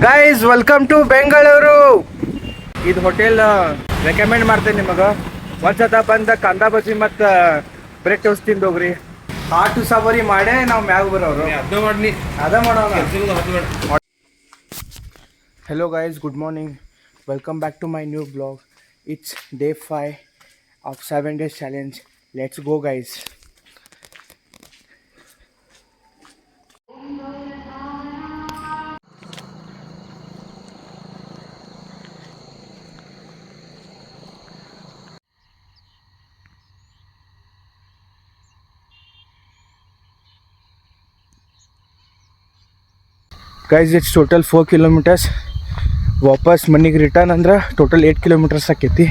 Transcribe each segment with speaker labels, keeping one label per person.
Speaker 1: Guys welcome to Bengaluru. ಇದು hotel recommend ಮಾಡ್ತೇನೆ ನಿಮಗೆ. ಒಂದ್ಸತ ಬಂದ ಕಾಂದಾ ಬಜ್ಜಿ ಮತ್ತು ಬ್ರೆಡ್ ಟೋಸ್ಟ್ ತಿಂದು ಹೋಗ್ರಿ. ಹಾಟು ಸವಾರಿ ಮಾಡೇ ನಾವು ಮ್ಯಾಗ ಬರೋರು. ಅದ ಮಾಡೋಣ. Hello guys, good morning. Welcome back to my new vlog. It's day 5 of 7 days challenge. Let's go guys. Guys, it's total 4 kilometers. ವಾಪಸ್ ಮನೆಗೆ ರಿಟರ್ನ್ ಅಂದ್ರೆ ಟೋಟಲ್ 8 ಕಿಲೋಮೀಟರ್ಸ್ ಆಕೈತಿ.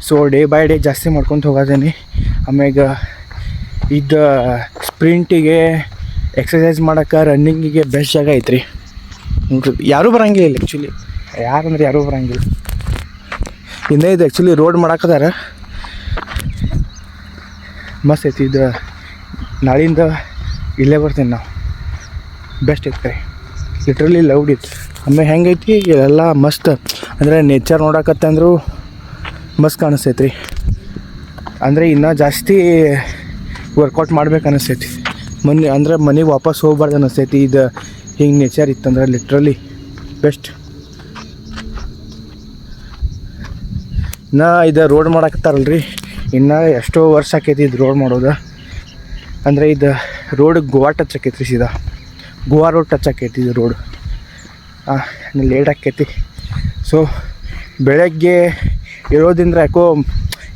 Speaker 1: ಸೊ ಡೇ ಬೈ ಡೇ ಜಾಸ್ತಿ ಮಾಡ್ಕೊತ ಹೋಗೋದೇನಿ. ಆಮ್ಯಾಗ ಇದು ಸ್ಪ್ರಿಂಟಿಗೆ ಎಕ್ಸಸೈಸ್ ಮಾಡೋಕ್ಕೆ ರನ್ನಿಂಗಿಗೆ ಬೆಸ್ಟ್ ಜಾಗ ಐತ್ರಿ. ಯಾರೂ ಬರೋಂಗಿಲ್ಲ ಇಲ್ಲಿ ಆ್ಯಕ್ಚುಲಿ. ಯಾರಂದ್ರೆ ಯಾರೂ ಬರೋಂಗಿಲ್ಲ. ಇನ್ನೇ ಇದು ಆ್ಯಕ್ಚುಲಿ ರೋಡ್ ಮಾಡಾಕದಾರ. ಮಸ್ತ್ ಐತಿ. ಇದು ನಾಳಿಂದ ಇಲ್ಲೇ ಬರ್ತೀನಿ ನಾವು. ಬೆಸ್ಟ್ ಐತೆ ರೀ. ಲಿಟ್ರಲಿ ಲವ್ಡ್ ಇತ್ತು. ಆಮೇಲೆ ಹೆಂಗೈತಿ ಎಲ್ಲ ಮಸ್ತ್ ಅಂದರೆ ನೇಚರ್ ನೋಡಕತ್ತಂದ್ರೂ ಮಸ್ತ್ ಕಾಣಿಸ್ತೈತೆ ರೀ. ಅಂದರೆ ಇನ್ನೂ ಜಾಸ್ತಿ ವರ್ಕೌಟ್ ಮಾಡ್ಬೇಕು ಅನ್ನಿಸ್ತೈತಿ. ಮನೆಗೆ ವಾಪಸ್ ಹೋಗ್ಬಾರ್ದು ಅನ್ನಿಸ್ತೈತಿ. ಇದು ಹಿಂಗೆ ನೇಚರ್ ಇತ್ತಂದ್ರೆ ಲಿಟ್ರಲಿ ಬೆಸ್ಟ್. ಇನ್ನು ಇದು ರೋಡ್ ಮಾಡಾಕತ್ತಾರಲ್ರಿ. ಇನ್ನು ಎಷ್ಟೋ ವರ್ಷ ಆಕೈತಿ ಇದು ರೋಡ್ ಮಾಡೋದು. ಅಂದರೆ ಇದು ರೋಡ್ ಗೋವಾ ಟಚ್ ಆಕೈತಿ ರೀ. ಸೀದಾ ಗೋವಾ ರೋಡ್ ಟಚ್ ಆಕೈತಿ ಇದು ರೋಡ್. ಲೇಟ್ ಆಕೈತಿ. ಸೊ ಬೆಳಗ್ಗೆ ಇರೋದ್ರಿಂದ ಯಾಕೋ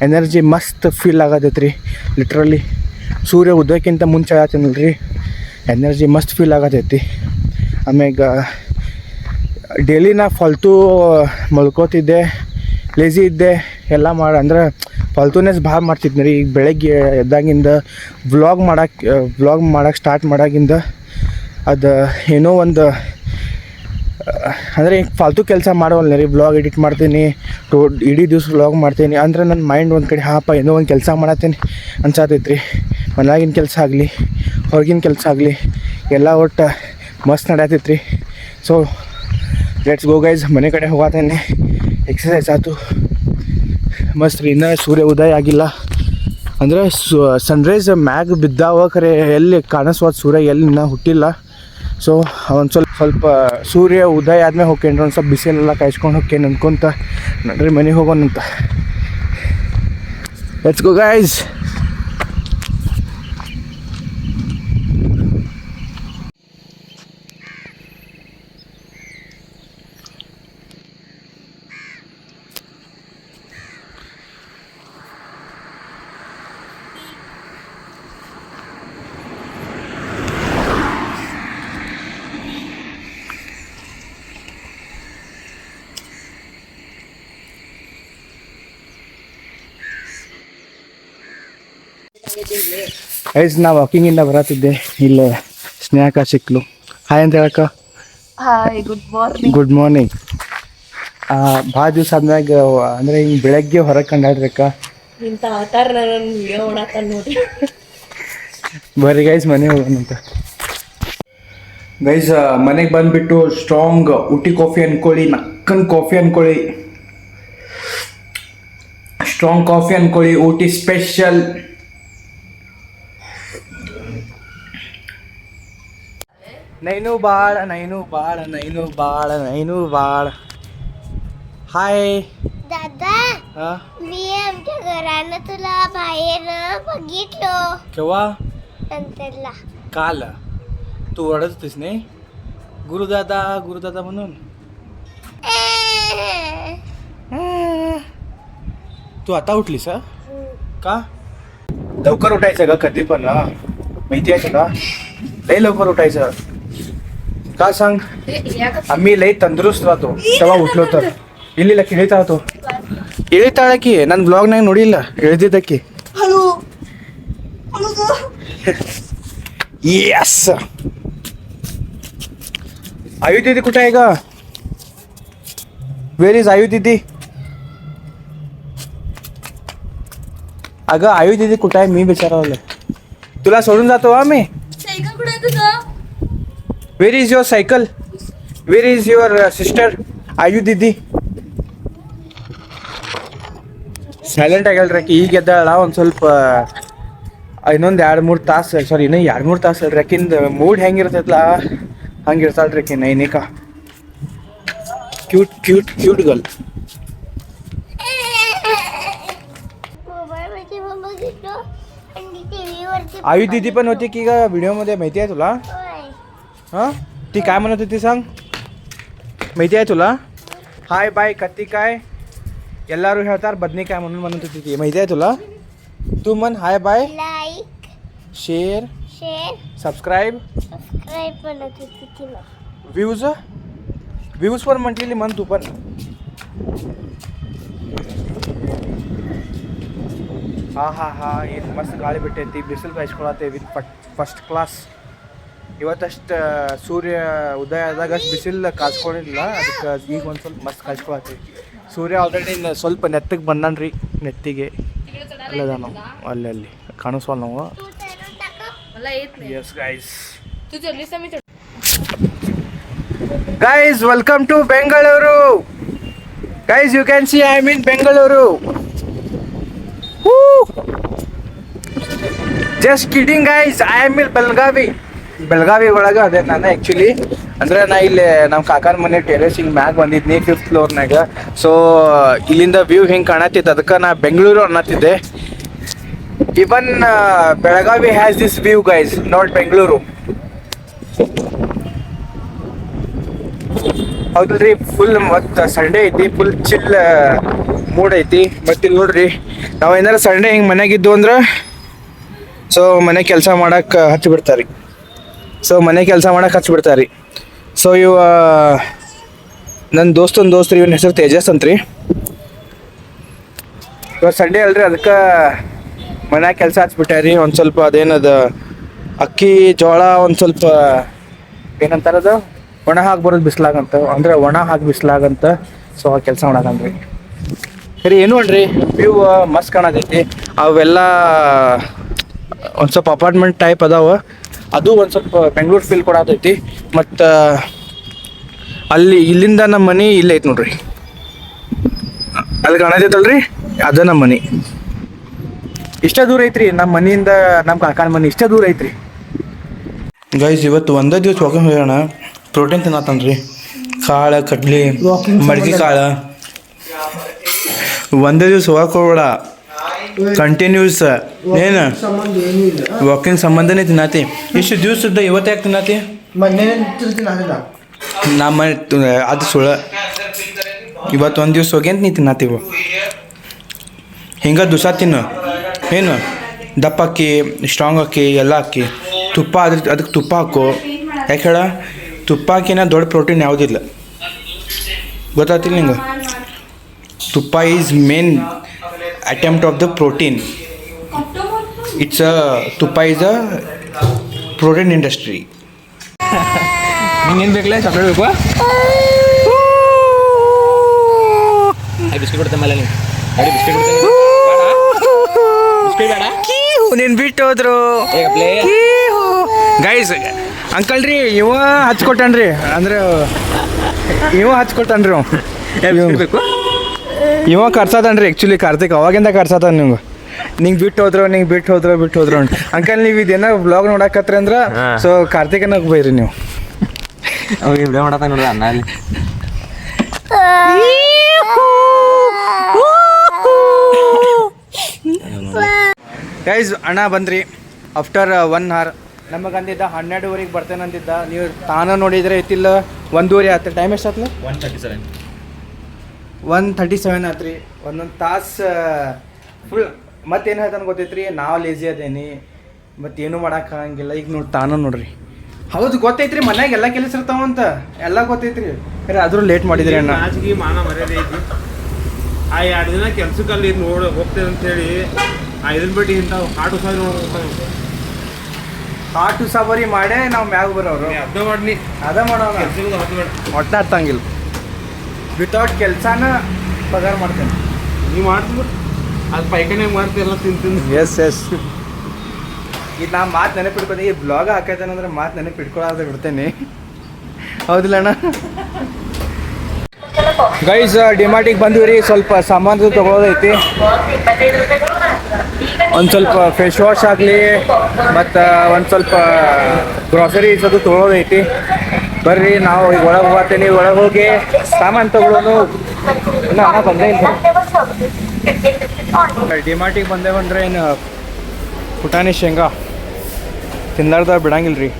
Speaker 1: ಎನರ್ಜಿ ಮಸ್ತ್ ಫೀಲ್ ಆಗತೈತೆ ರೀ. ಲಿಟ್ರಲಿ ಸೂರ್ಯ ಉದಯಕ್ಕಿಂತ ಮುಂಚೆ ಆಗತ್ತೇನಲ್ರಿ, ಎನರ್ಜಿ ಮಸ್ತ್ ಫೀಲ್ ಆಗತೈತಿ. ಆಮ್ಯಾಗ ಡೈಲಿ ನಾ ಫಾಲ್ತು ಮಲ್ಕೋತಿದ್ದೆ, ಲೇಜಿ ಇದ್ದೆ, ಎಲ್ಲ ಅಂದ್ರೆ ಫಾಲ್ತುನೆಸ್ ಭಾಳ ಮಾಡ್ತಿದ್ನಿ ರೀ. ಈಗ ಬೆಳಗ್ಗೆ ಎದ್ದಾಗಿಂದ ವ್ಲಾಗ್ ಮಾಡಕ್ಕೆ ಸ್ಟಾರ್ಟ್ ಮಾಡಾಗಿಂದ ಅದು ಏನೋ ಒಂದು ಅಂದರೆ ಫಾಲ್ತು ಕೆಲಸ ಮಾಡೋಲ್ಲ ರೀ. ವ್ಲಾಗ್ ಎಡಿಟ್ ಮಾಡ್ತೀನಿ, ಇಡೀ ದಿವ್ಸ ವ್ಲಾಗ್ ಮಾಡ್ತೀನಿ ಅಂದ್ರೆ ನನ್ನ ಮೈಂಡ್ ಒಂದು ಕಡೆ ಏನೋ ಒಂದು ಕೆಲಸ ಮಾಡತ್ತೀನಿ ಅನ್ಸಾತೈತೆ ರೀ. ಮನ್ಯಾಗಿನ ಕೆಲಸ ಆಗಲಿ ಹೊರಗಿನ ಕೆಲಸ ಆಗಲಿ ಎಲ್ಲ ಒಟ್ಟು ಮಸ್ತ್ ನಡೆಯತೈತೆ ರೀ. So let's go guys. ಮನೆ ಕಡೆ ಹೋಗತ್ತೇನೆ. ಎಕ್ಸಸೈಸ್ ಆಯ್ತು ಮಸ್ತ್ ರೀ. ಇನ್ನೂ ಸೂರ್ಯ ಉದಯ ಆಗಿಲ್ಲ. ಅಂದರೆ ಸನ್ರೈಸ್ ಮ್ಯಾಗ ಬಿದ್ದಾವ ಖರೆ ಎಲ್ಲಿ ಕಾಣಿಸ್ವಾದ ಸೂರ್ಯ ಎಲ್ಲಿ ಇನ್ನೂ ಹುಟ್ಟಿಲ್ಲ. ಸೊ ಒಂದು ಸ್ವಲ್ಪ ಸೂರ್ಯ ಉದಯ ಆದ್ಮೇಲೆ ಹೋಗ್ಕೇನ್ರಿ. ಒಂದು ಸ್ವಲ್ಪ ಬಿಸಿಲೆಲ್ಲ ಕಾಯಿಸ್ಕೊಂಡು ಹೋಗ್ಕೇನು ಅನ್ಕೊಂತ ನಡ್ರಿ ಮನೆಗೆ ಹೋಗೋಣಂತ. Let's go guys. ಗೈಸ್ ನಾ ವಾಕಿಂಗಿಂದ ಬರತ್ತಿದ್ದೆ. ಇಲ್ಲೇ ಸ್ನೇಹಕ ಸಿಕ್ಲು. ಹಾಯ್ ಅಂತ ಹೇಳಕ್ಕ.
Speaker 2: Hi, good morning.
Speaker 1: Good morning. ಭಾಳ ದಿವಸ ಆದ್ಮ್ಯಾಗ ಅಂದರೆ ಹಿಂಗೆ ಬೆಳಗ್ಗೆ ಹೊರಗೆ ಕಂಡಾಡ್ರಕ್ಕ.
Speaker 2: ಇಂಥ ಅವತಾರ ನನ್ನ ವಿಡಿಯೋ ಮಾಡಾಕ ನೋಡಿ.
Speaker 1: ಬರ್ರಿ ಗೈಸ್ ಮನೆಗೆ ಹೋಗೋಣಂತ. ಗೈಸ್ ಮನೆಗೆ ಬಂದುಬಿಟ್ಟು ಸ್ಟ್ರಾಂಗ್ ಊಟಿ ಕಾಫಿ ಅಂದ್ಕೊಳ್ಳಿ, ನಕ್ಕನ್ ಕಾಫಿ ಅಂದ್ಕೊಳ್ಳಿ, ಸ್ಟ್ರಾಂಗ್ ಕಾಫಿ ಅಂದ್ಕೊಳ್ಳಿ, ಊಟಿ ಸ್ಪೆಷಲ್. ನೈನು ಬಾಳ. हाय
Speaker 3: दादा. मी आमच्या घरानं तुला बाहेर बघितलो.
Speaker 1: केव्हा?
Speaker 3: नंतरला.
Speaker 1: काल तू ओरडत होतीस नाही गुरुदादा म्हणून. तू आता उठलीस? का? लवकर उठायचं का कधी पण? माहिती आहे का? लई लवकर उठायचं का सांग. आम्ही लई तंदुरुस्त राहतो तेव्हा उठलो तर. ಇಲ್ಲಿಲ್ಲ ಇಳಿತಾಳತು. ಇಳಿತಾಳಕಿ ನನ್ನ ಬ್ಲಾಗ್ನಾಗ ನೋಡಿಲ್ಲ ಇಳಿದಿದ್ದಕ್ಕಿ. यस. आयु दीदी कुठे आहे का? वेर इज आयु दीदी? अगं आयु दीदी कुठे आहे? मी विचारवलं. तुला सोडून जातो मी.
Speaker 2: सायकल कुठे आहे तुझं?
Speaker 1: Where is your cycle? Where is your sister ಆಯು ದೀದಿ? ಸೈಲೆಂಟ್ ಆಗ್ಯಾಳ್ರಿ ಆಕಿ. ಈಗ ಎದ್ದಾಳ. ಒಂದು ಸ್ವಲ್ಪ ಇನ್ನೊಂದು 2-3 ತಾಸು, ಸಾರಿ ಇನ್ನೂ 2-3 ತಾಸು ಅಲ್ರಿ. ಆಕಿಂದ ಮೂಡ್ ಹೆಂಗಿರ್ತೈತಲ್ಲ ಹಂಗೆ ಇರ್ತಾಳ್ರಿ ಆಕಿ Nainika. Cute cute cute girl.
Speaker 3: मोबाईलवरती पण बघितलं आणि टीव्हीवरती
Speaker 1: आयु दीदी पण होती की का व्हिडिओमध्ये? माहिती आहे तुला?
Speaker 3: होय.
Speaker 1: हां, ती काय म्हणत होती सांग? माहिती आहे तुला? हाय बाय कत्ती काय ಎಲ್ಲರೂ ಹೇಳ್ತಾರೆ ಬದ್ನಿಕಾಯಿ म्हणत होती ती. माहिती आहे तुला? तू म्हण hi bye,
Speaker 3: like
Speaker 1: share, subscribe,
Speaker 3: subscribe म्हणत होती तिला.
Speaker 1: व्ह्यूज पण म्हटलेली म्हण तू पण. हा ಏನು ಮಸ್ತ್ ಗಾಳಿ ಬಿಟ್ಟೈತಿ, ಬಿಸಿಲು ಕಾಯಿಸ್ಕೊಳತ್ತೆ ವಿತ್ ಫಸ್ಟ್ ಕ್ಲಾಸ್. ಇವತ್ತಷ್ಟು ಸೂರ್ಯ ಉದಯ ಆದಾಗ ಅಷ್ಟು ಬಿಸಿಲು ಕಾಯಿಸ್ಕೊಂಡಿಲ್ಲ, ಅದಕ್ಕೆ ಈಗ ಒಂದು ಸ್ವಲ್ಪ ಮಸ್ತ್ ಕಾಯಿಸ್ಕೊಳತ್ತೆ. ಸೂರ್ಯ ಆಲ್ರೆಡಿ ಸ್ವಲ್ಪ ನೆತ್ತಗೆ ಬಂದನ್ರಿ, ನೆತ್ತಿಗೆ ಅಲ್ಲದ ನಾವು ಅಲ್ಲಿ ಕಾಣಿಸ್ವಲ್ಲ ನಾವು. Yes guys welcome to Bengaluru. Guys you can see I am in Bengaluru. Just kidding guys, I am in Belagavi ಒಳಗೆ ಅದೇ ನಾನು ಆ್ಯಕ್ಚುಲಿ. ಅಂದರೆ ನಾ ಇಲ್ಲಿ ನಮ್ಮ ಕಾಕನ ಮನೆ ಟೆರೇಸಿಂಗ್ ಮ್ಯಾಗ ಬಂದಿದ್ನಿ 5th ಫ್ಲೋರ್ನಾಗ. ಸೊ ಇಲ್ಲಿಂದ ವ್ಯೂ ಹೆಂಗೆ ಕಾಣತ್ತಿತ್ತು ಅದಕ್ಕೆ ನಾ ಬೆಂಗಳೂರು ಅನ್ನತ್ತಿದ್ದೆ. Even Belagavi has this view guys, not Bengaluru. ಹೌದಲ್ರಿ, ಫುಲ್ ಮತ್ತು ಸಂಡೇ ಐತಿ, ಫುಲ್ ಚಿಲ್ ಮೂಡ್ ಐತಿ. ಮತ್ತು ಇಲ್ಲಿ ನೋಡ್ರಿ, ನಾವು ಏನಾರು ಸಂಡೇ ಹಿಂಗೆ ಮನೆಗಿದ್ದು ಅಂದ್ರೆ ಸೊ ಮನೆ ಕೆಲಸ ಮಾಡಕ್ಕೆ ಹಚ್ಚಿಬಿಡ್ತಾರೆ. ಸೊ ಇವ ನನ್ನ ದೋಸ್ತ್ರಿ, ಇವನ ಹೆಸರು ತೇಜಸ್ ಅಂತ್ರಿ. ಇವಾಗ ಸಂಡೇ ಅಲ್ರಿ, ಅದಕ್ಕೆ ಮನ್ಯಾಗ ಕೆಲಸ ಹಚ್ಬಿಟ್ಟಾರಿ. ಒಂದು ಸ್ವಲ್ಪ ಅದೇನದು ಅಕ್ಕಿ ಜೋಳ ಒಂದು ಸ್ವಲ್ಪ ಏನಂತಾರದು ಒಣ ಹಾಕಿ ಬರೋದು ಬಿಸ್ಲಾಗಂತ, ಅಂದರೆ ಒಣ ಹಾಕಿ ಬಿಸ್ಲಾಗಂತ. ಸೊ ಆ ಕೆಲಸ ಮಾಡಕಂದ್ರಿ. ಸರಿ ಏನು ಅನ್ರಿ, ವ್ಯೂ ಮಸ್ತ್ ಕಾಣತೈತಿ. ಅವೆಲ್ಲ ಒಂದು ಸ್ವಲ್ಪ ಅಪಾರ್ಟ್ಮೆಂಟ್ ಟೈಪ್ ಅದಾವ, ಅದು ಒಂದು ಸ್ವಲ್ಪ ಬೆಂಗಳೂರು ಫೀಲ್ ಕೊಡತೈತಿ. ಮತ್ತು ಇಲ್ಲಿಂದ ನಮ್ಮ ಮನೆ ಇಲ್ಲೇ ಐತಿ ನೋಡ್ರಿ, ಅಲ್ಲಿ ಕಾಣತೈತಲ್ರಿ, ಅದ ನಮ್ಮ ಮನೆ. ಇಷ್ಟ ದೂರ ಐತ್ರಿ ನಮ್ಮ ಮನೆಯಿಂದ, ನಮ್ಮ ಕಾಕನ ಮನೆ ಇಷ್ಟ ದೂರ ಐತ್ರಿ. ಗೈಸ್ ಇವತ್ತು ಒಂದೇ ದಿವಸ ವಾಕಿಂಗ್ ಹೋಗೋಣ, ಪ್ರೋಟೀನ್ ತಿನ್ನತ್ತನ್ರಿ. ಕಾಳು ಕಡ್ಲಿ ಮಡ್ಗಿ ಕಾಳು ಒಂದೇ ದಿವಸ ಹೋಗಕ್ಕೆ ಹೋಗ್ಬೇಡ, ಕಂಟಿನ್ಯೂಸ್. ಏನು ವಾಕಿಂಗ್ ಸಂಬಂಧನೇ ತಿನ್ನತಿ. ಇಷ್ಟು ದಿವಸದ ಇವತ್ತು ಯಾಕೆ ತಿನ್ನತಿ? ನಮ್ಮ ಅದು ಸುಳ್ಳು. ಇವತ್ತು ಒಂದು ದಿವಸ ಹೋಗಿ ಅಂತ ನೀ ತಿನ್ನತ್ತೀವ. ಹಿಂಗೆ ದಿವಸ ತಿನ್ನು. ಏನು ದಪ್ಪ ಅಕ್ಕಿ, ಸ್ಟ್ರಾಂಗ್ ಅಕ್ಕಿ ಎಲ್ಲ ಅಕ್ಕಿ, ತುಪ್ಪ ಅದಕ್ಕೆ ತುಪ್ಪ ಹಾಕು. ಯಾಕೆ ಹೇಳ, ತುಪ್ಪ ಹಾಕಿನ ದೊಡ್ಡ ಪ್ರೋಟೀನ್ ಯಾವುದಿಲ್ಲ, ಗೊತ್ತಾಗ್ತಿಲ್ಲ ನಿಂಗೆ? ತುಪ್ಪ is main attempt of the protein. ತುಪ್ಪ is a protein industry. ನಿಂಗೇನು ಬೇಕಲ್ಲ? ಚಾಕ್ಲೇಟ್ ಬೇಕು? ಬಿಸ್ಕಿಟ್ ಕೊಡ್ತೇನೆ ಮೇಲೆ ನೀವು ಬಿಸ್ಕಿಟ್ ಕೊಡ್ತೇನೆ. ಬಿಸ್ಕಿಟ್ ಬೇಡ, ನೀನು ಬಿಟ್ಟು ಹೋದ್ರು. ಗೈಸ್ ಅಂಕಲ್ ರೀ, ಇವ ಹಚ್ಕೊಟ್ಟನ್ರಿ, ಅಂದ್ರೆ ಇವ ಹಚ್ಕೊಟ್ಟನ್ರಿ. ಬೇಕು ಇವ ಕರ್ಸತಾನ್ರಿ ಆ್ಯಕ್ಚುಲಿ. ಕಾರ್ತಿಕ್ ಅವಾಗಿಂದ ಕರ್ಸತಾನ ನಿಂಗೆ ಬಿಟ್ಟು ಹೋದ್ರು ಅಂತ. ಅಂಕಲ್ ನೀವು ಇದೇನೋ ವ್ಲಾಗ್ ನೋಡಕತ್ರಿ ಅಂದ್ರೆ ಸೊ ಕಾರ್ತಿಕನ ಬೈರಿ ನೀವು. ವಿಡಿಯೋ ಮಾಡತ್ತ ನೋಡ್ರಿ ಅನ್ನ ಅಲ್ಲಿ. ಗೈಸ್ ಅಣ್ಣ ಬಂದ್ರಿ ಆಫ್ಟರ್ 1 hour. ನಮಗೆ ಅಂದಿದ್ದ 12:30 ಬರ್ತೇನೆ ಅಂತಿದ್ದ. ನೀವು ತಾನ ನೋಡಿದ್ರೆ ಐತಿಲ್ಲ 1:30 ಆಯ್ತು. ಟೈಮ್ ಎಷ್ಟು ಆತ್ಲ? 1:37 ಆತ್ರಿ. ಒಂದೊಂದು ತಾಸು ಫುಲ್. ಮತ್ತೇನು ಹೇಳ್ತಾನೆ ಗೊತ್ತೈತ್ರಿ, ನಾವು ಲೇಜಿ ಅದೇನಿ, ಮತ್ತೇನು ಮಾಡೋಕ್ಕಾಗಂಗಿಲ್ಲ. ಈಗ ನೋಡಿ ತಾನ ನೋಡ್ರಿ. ಹೌದು ಗೊತ್ತೈತ್ರಿ, ಮನ್ಯಾಗ ಎಲ್ಲ ಕೆಲಸ ಇರ್ತಾವಂತ ಎಲ್ಲ ಗೊತ್ತೈತ್ರಿ. ಖರೆ ಆದರೂ ಲೇಟ್ ಮಾಡಿದ್ರಿ ಅಣ್ಣ.
Speaker 4: ಆಜ್ಗೆ ಮಾನ ಮರ್ಯಾದೆ ಐತಿ. ಆ 2 ದಿನ ಕೆಲ್ಸಕ್ಕಲ್ಲಿ ನೋಡಿ ಹೋಗ್ತೇವೆ ಅಂತೇಳಿ ಇದನ್ನ ಬಿಟ್ಟು ಇಂಥವು ಹಾಟು ಸಾರಿ ನೋಡ್ಬೇಕು.
Speaker 1: ಹಾಟು ಸಾಬರಿ ಮಾಡೇ ನಾವು ಮ್ಯಾಗ ಬರೋರು.
Speaker 4: ಅದ ಮಾಡಿ
Speaker 1: ಅದ ಮಾಡೋಣ, ಒಟ್ಟ ಹತ್ತಂಗಿಲ್ಲ. ವಿತೌಟ್ ಕೆಲಸನ ಪಗಾರ ಮಾಡ್ತೇನೆ.
Speaker 4: ನೀವು ಮಾಡ್ತೀವಿ ಅದು ಪೈಕನೆ ಮಾಡ್ತೀವಿ ಎಲ್ಲ ತಿಂತೀನಿ.
Speaker 1: ಎಸ್ ಈಗ ನಾ ಮಾತು ನೆನಪಿಡ್ಕೊತೀನಿ. ಈ ಬ್ಲಾಗ್ ಹಾಕೈತೇನಂದ್ರೆ ಮಾತು ನೆನಪಿಟ್ಕೊಳ್ಳಾರ್ದೆ ಬಿಡ್ತೇನೆ. ಹೌದಿಲ್ಲ ಅಣ್ಣ. ಗೈಸ್ ಡಿಮಾರ್ಟಿಗೆ ಬಂದ್ವಿ ರೀ, ಸ್ವಲ್ಪ ಸಾಮಾನು ತೊಗೊಳೋದೈತಿ. ಒಂದು ಸ್ವಲ್ಪ ಫೇಸ್ ವಾಶ್ ಆಗಲಿ ಮತ್ತು ಒಂದು ಸ್ವಲ್ಪ ಗ್ರಾಸರೀಸ್ ಅದು ತೊಗೊಳೋದೈತಿ. ಬರ್ರಿ ನಾವು ಈಗ ಒಳಗೆ ಹೋಗ್ತೀನಿ, ಒಳಗೆ ಹೋಗಿ ಸಾಮಾನು ತೊಗೊಳೋನು. ಇಲ್ಲ ಅಣ್ಣ ಬಂದೇ ಇಲ್ಲ. ಡಿಮಾರ್ಟಿಗೆ ಬಂದೇವಂದ್ರೆ ಏನು ಪುಟಾಣಿ ಶೇಂಗಾ ತಿನ್ಲಾರ್ದ ಬಿಡಂಗಿಲ್ಲ ರೀ.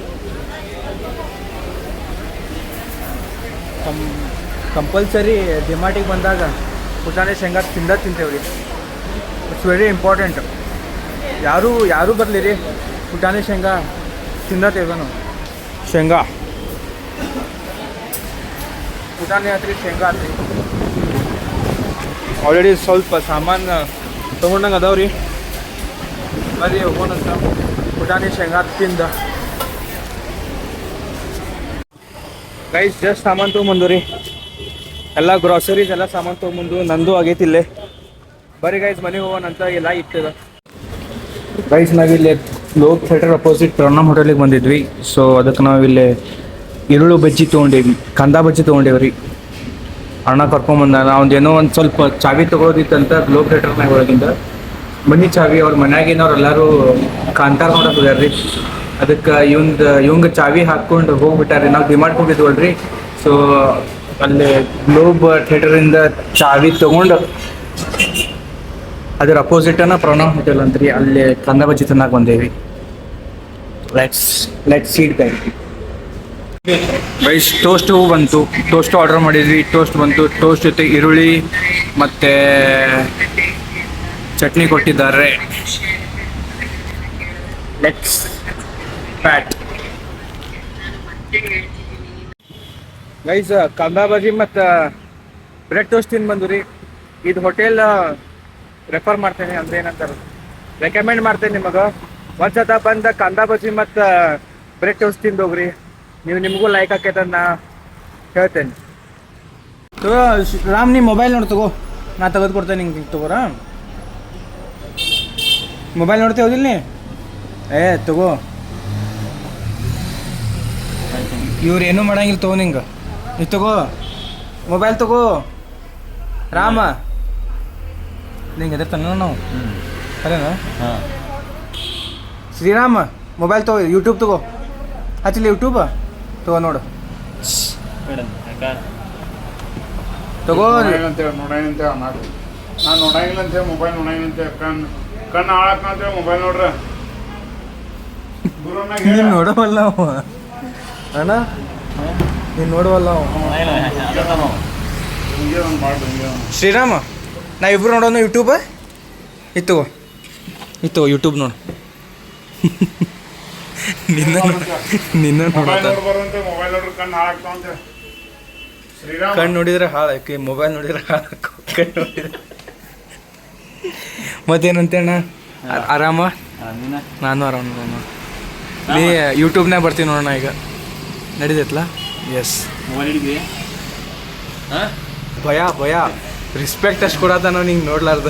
Speaker 1: ಕಂಪಲ್ಸರಿ ಡಿಮಾರ್ಟಿಗೆ ಬಂದಾಗ ಪುಟಾಣಿ ಶೇಂಗಾ ತಿಂತೇವೆ ರೀ. It's very important. ಯಾರೂ ಬರಲಿ ರೀ, ಪುಟಾಣಿ ಶೇಂಗಾ ತಿಂದತೇವೆ ನಾವು. ಶೇಂಗಾ ಪುಟಾಣಿ ಆತ್ರಿ, ಶೇಂಗಾ ಆತ್ರಿ. ಆಲ್ರೆಡಿ ಸ್ವಲ್ಪ ಸಾಮಾನು ತೊಗೊಂಡಂಗೆ ಅದಾವ ರೀ. ಬರ್ರಿ ಹೋಗೋಣಂತ ಪುಟಾಣಿ ಶೇಂಗಾ ತಿಂದ. ಗೈಸ್ ಜಸ್ಟ್ ಸಾಮಾನು ತೊಗೊಂಬಂದು ರೀ, ಎಲ್ಲ ಗ್ರಾಸರೀಸ್ ಎಲ್ಲ ಸಾಮಾನು ತೊಗೊಂಬಂದು. ನಂದು ಆಗೈತಿ ಇಲ್ಲೇ. ಬರ್ರಿ ಗೈಸ್ ಮನೆಗೆ ಹೋಗೋಣಂತ. ಎಲ್ಲ ಇರ್ತದ ಗೈಸ್. ನಾವಿಲ್ಲಿ ಲೋಕ್ ಥಿಯೇಟರ್ ಅಪೋಸಿಟ್ ಪ್ರಣಮ್ ಹೋಟೆಲಿಗೆ ಬಂದಿದ್ವಿ. ಸೊ ಅದಕ್ಕೆ ನಾವಿಲ್ಲಿ ಈರುಳ್ಳಿ ಬಜ್ಜಿ ತೊಗೊಂಡೇವಿ, ಕಾಂದಾ ಬಜ್ಜಿ ತೊಗೊಂಡೇವಿ ರೀ. ಅಣ್ಣ ಕರ್ಕೊಂಬಂದ. ನಾವೊಂದು ಏನೋ ಒಂದು ಸ್ವಲ್ಪ ಚಾವಿ ತೊಗೊಳೋದಿತ್ತಂತ ಲೋಕ್ ಥಿಯೇಟರ್ನಾಗ ಒಳಗಿಂದ ಮನೆ ಚಾವಿ. ಅವ್ರ ಮನ್ಯಾಗಿನವ್ರು ಎಲ್ಲರೂ ಕಾಂತಾರ ನೋಡಕ್ಕೆ ಹೋಗ್ಯಾರ ರೀ. ಅದಕ್ಕೆ ಇವಂಗೆ ಚಾವಿ ಹಾಕ್ಕೊಂಡು ಹೋಗ್ಬಿಟ್ಟಾರೆ. ನಾವು ಡಿಮಾರ್ಟ್ ಹೋಗಿದ್ವಲ್ರಿ. ಸೊ ಅಲ್ಲಿ ಗ್ಲೋಬ್ ಥಿಯೇಟರಿಂದ ಚಾವಿ ತೊಗೊಂಡು ಅದರ ಅಪೋಸಿಟನ ಪ್ರಣಮ್ ಹೋಟೆಲ್ ಅಂತ್ರಿ, ಅಲ್ಲಿ ಕಾಂದಾ ಬಜ್ಜಿ ತಿನ್ನಕ್ಕೆ ಬಂದೇವಿ. Let's sit guys. ಟೋಸ್ಟ್ ಬಂತು, ಟೋಸ್ಟ್ ಆರ್ಡರ್ ಮಾಡಿದ್ವಿ. ಟೋಸ್ಟ್ ಬಂತು. ಟೋಸ್ಟ್ ಜೊತೆ ಈರುಳ್ಳಿ ಮತ್ತು ಚಟ್ನಿ ಕೊಟ್ಟಿದ್ದಾರೆ. ಲೆಟ್ಸ್ ಪ್ಯಾಟ್ ಗೈಸ್. ಕಾಂದಾ ಬಜ್ಜಿ ಮತ್ತು ಬ್ರೆಡ್ ಟೋಸ್ಟ್ ತಿಂದು ಬಂದು ರೀ. ಇದು ಹೋಟೆಲ್ ರೆಫರ್ ಮಾಡ್ತೇನೆ, ಅಂದ್ರೆ ಏನಂತಾರೆ ರೆಕಮೆಂಡ್ ಮಾಡ್ತೇನೆ ನಿಮಗೆ. ಒಂದ್ಸತ ಬಂದ ಕಾಂದಾ ಬಜ್ಜಿ ಮತ್ತು ಬ್ರೆಡ್ ಟೋಸ್ಟ್ ತಿಂದು ಹೋಗ್ರಿ, ನಿಮಗೂ ಲೈಕ್ ಆಕೈತೆ ನಾ ಹೇಳ್ತೇನೆ. ತಗೋ ರಾಮ್, ನೀ ಮೊಬೈಲ್ ನೋಡಿ ತಗೋ, ನಾ ತೆಗೆದು ಕೊಡ್ತೇನೆ ನಿಂಗೆ. ತಗೋರ ಮೊಬೈಲ್ ನೋಡ್ತೇವೆ ಹೋದಿಲ್ಲ ನೀ? ತಗೋ. ಇವ್ರು ಏನೂ ಮಾಡಂಗಿಲ್ಲ, ತಗೋ ನಿಂಗೆ. ನೀ ತಗೋ ಮೊಬೈಲ್ ತಗೋ ರಾಮ. ನಿಂಗೆ ಎದಿರ್ತಾನ ನಾವು ಅದೇನಾ? ಶ್ರೀರಾಮ ಮೊಬೈಲ್ ತಗೋ, ಯೂಟ್ಯೂಬ್ ತಗೋ. ಹಚ್ಚಿಲ್ಲ ಯೂಟ್ಯೂಬ್ ತಗೋ ನೋಡು. ತಗೋ
Speaker 5: ನೋಡಂತ ನಾನು ನೋಡಂಗಿಲ್ಲ ಅಂತೇಳಿ ಮೊಬೈಲ್ ನೋಡಂಗಿಲ್ಲ ಕಣ್ಣು ಹಾಳಾಕ ಅಂತೇಳಿ ಮೊಬೈಲ್ ನೋಡ್ರ
Speaker 1: ನೀನು ನೋಡವಲ್ಲ ನಾವು ಅಣ್ಣ, ನೀನು ನೋಡುವಲ್ಲ ನಾವು. ಶ್ರೀರಾಮ ನಾವಿಬ್ರು ನೋಡೋಣ ಯೂಟ್ಯೂಬ್. ಇತ್ತು ಯೂಟ್ಯೂಬ್ ನೋಡು. ನಿನ್ನ
Speaker 5: ಮೊಬೈಲ್ ನೋಡ್ರಿ ಕಣ್ಣು ಹಾಳಾಗ್ತಾವ ಅಂತ.
Speaker 1: ಕಣ್ಣು ನೋಡಿದ್ರೆ ಹಾಳಾಕಿ, ಮೊಬೈಲ್ ನೋಡಿದ್ರೆ ಹಾಳಾಕು. ಕಣ್ಣು ನೋಡಿದ್ರೆ ಮತ್ತೇನಂತೇಣ? ಆರಾಮ? ನಾನು ಆರಾಮ. ನೀ ಯೂಟ್ಯೂಬ್ನಾಗ ಬರ್ತೀನಿ ನೋಡೋಣ ಈಗ. ನಡೀತೈತ್ಲ? ಎಸ್. ಭಯ ರೆಸ್ಪೆಕ್ಟ್ ಅಷ್ಟು ಕೊಡತ್ತ ನಾವು ನಿಂಗೆ ನೋಡ್ಲಾರ್ದ.